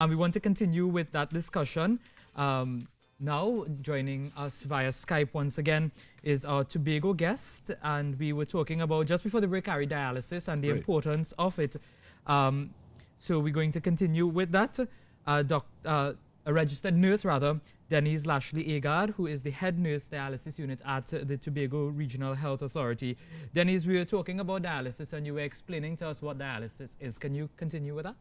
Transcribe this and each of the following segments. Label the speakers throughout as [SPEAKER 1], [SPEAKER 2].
[SPEAKER 1] And we want to continue with that discussion. Now, joining us via Skype once again is our Tobago guest, and we were talking about, just before the break, dialysis and the importance of it. So we're going to continue with that. A registered nurse, rather, Denise Lashley Agard, who is the head nurse dialysis unit at the Tobago Regional Health Authority. Denise, we were talking about dialysis, and you were explaining to us what dialysis is. Can you continue with that?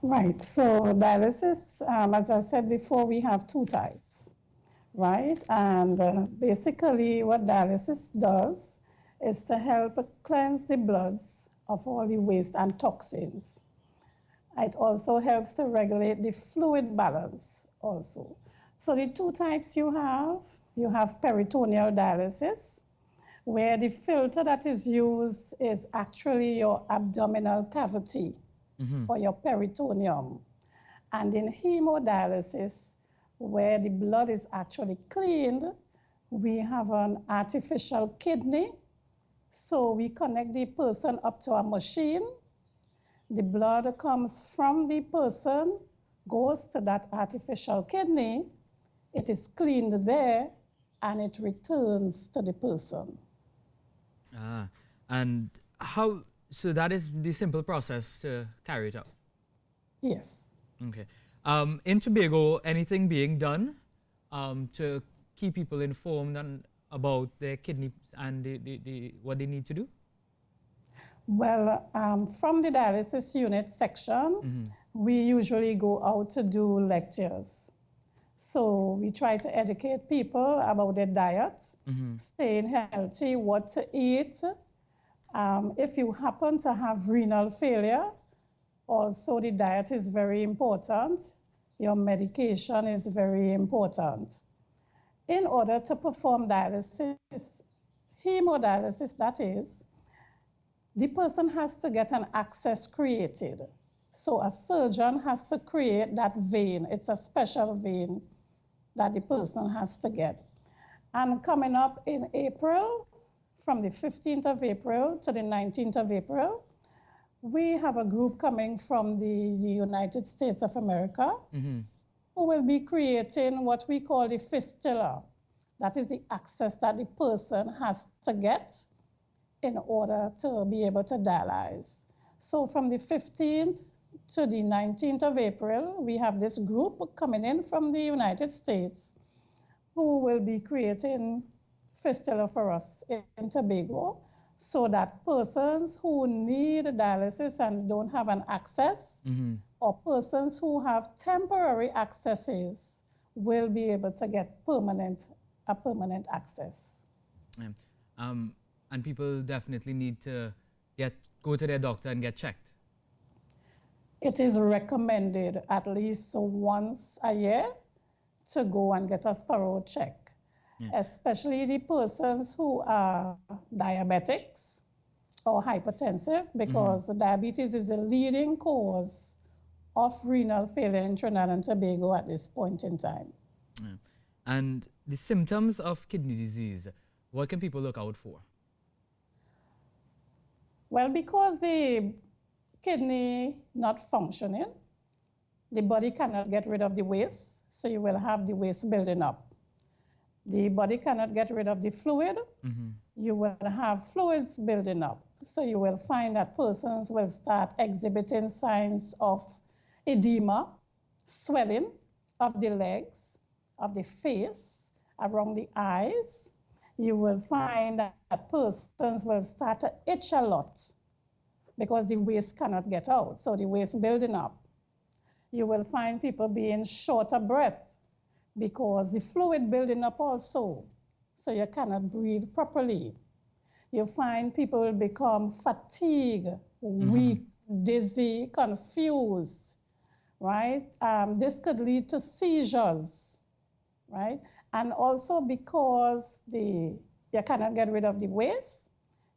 [SPEAKER 2] Right, so dialysis, as I said before, we have two types, right? And basically what dialysis does is to help cleanse the bloods of all the waste and toxins. It also helps to regulate the fluid balance also. So the two types you have peritoneal dialysis, where the filter that is used is actually your abdominal cavity. Or your peritoneum. And in hemodialysis, where the blood is actually cleaned, we have an artificial kidney. So we connect the person up to a machine. The blood comes from the person, goes to that artificial kidney. It is cleaned there, and it returns to the person.
[SPEAKER 1] And how... So that is the simple process to carry it out?
[SPEAKER 2] Yes.
[SPEAKER 1] Okay. In Tobago, anything being done to keep people informed about their kidneys and what they need to do?
[SPEAKER 2] Well, from the dialysis unit section, we usually go out to do lectures. So we try to educate people about their diet, staying healthy, what to eat. If you happen to have renal failure, also the diet is very important. Your medication is very important. In order to perform dialysis, hemodialysis that is, the person has to get an access created. So a surgeon has to create that vein. It's a special vein that the person has to get. And coming up in April, from the 15th of April to the 19th of April, we have a group coming from the United States of America who will be creating what we call the fistula. That is the access that the person has to get in order to be able to dialyze. So from the 15th to the 19th of April, we have this group coming in from the United States who will be creating fistula for us in Tobago, so that persons who need dialysis and don't have an access, or persons who have temporary accesses will be able to get a permanent access.
[SPEAKER 1] And people definitely need to go to their doctor and get checked.
[SPEAKER 2] It is recommended at least once a year to go and get a thorough check. Especially the persons who are diabetics or hypertensive, because diabetes is the leading cause of renal failure in Trinidad and Tobago at this point in time.
[SPEAKER 1] And the symptoms of kidney disease, what can people look out for?
[SPEAKER 2] Well, because the kidney not functioning, the body cannot get rid of the waste, so you will have the waste building up. The body cannot get rid of the fluid. You will have fluids building up. So you will find that persons will start exhibiting signs of edema, swelling of the legs, of the face, around the eyes. You will find that persons will start to itch a lot because the waste cannot get out. So the waste building up. You will find people being short of breath, because the fluid building up also, so you cannot breathe properly. You find people will become fatigued, weak, dizzy, confused, right? This could lead to seizures, right? And also because you cannot get rid of the waste,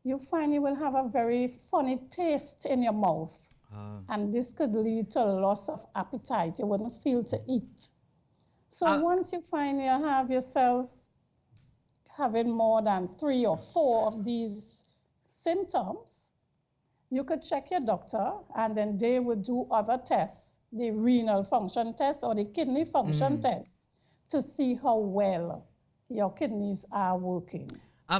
[SPEAKER 2] you find you will have a very funny taste in your mouth. And this could lead to loss of appetite. You wouldn't feel to eat. So once you find you have yourself having more than 3 or 4 of these symptoms, you could check your doctor, and then they would do other tests the renal function test or the kidney function test to see how well your kidneys are working.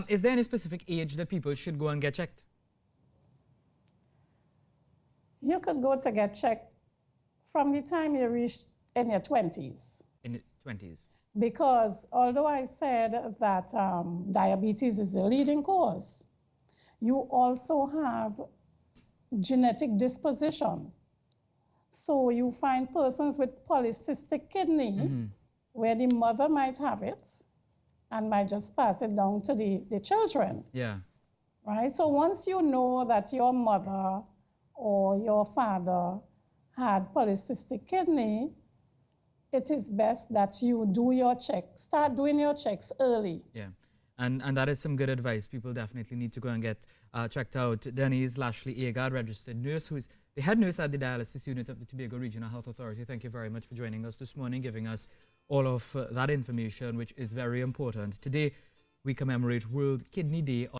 [SPEAKER 1] Is there any specific age that people should go and get checked?
[SPEAKER 2] You could go to get checked from the time you reach in your 20s.
[SPEAKER 1] In the 20s.
[SPEAKER 2] Because although I said that diabetes is the leading cause, you also have genetic disposition. So you find persons with polycystic kidney where the mother might have it and might just pass it down to the children.
[SPEAKER 1] Yeah.
[SPEAKER 2] Right? So once you know that your mother or your father had polycystic kidney, it is best that you do your checks, start doing your checks early.
[SPEAKER 1] Yeah, and that is some good advice. People definitely need to go and get checked out. Denise Lashley Agard, registered nurse, who is the head nurse at the dialysis unit of the Tobago Regional Health Authority. Thank you very much for joining us this morning, giving us all of that information, which is very important. Today, we commemorate World Kidney Day.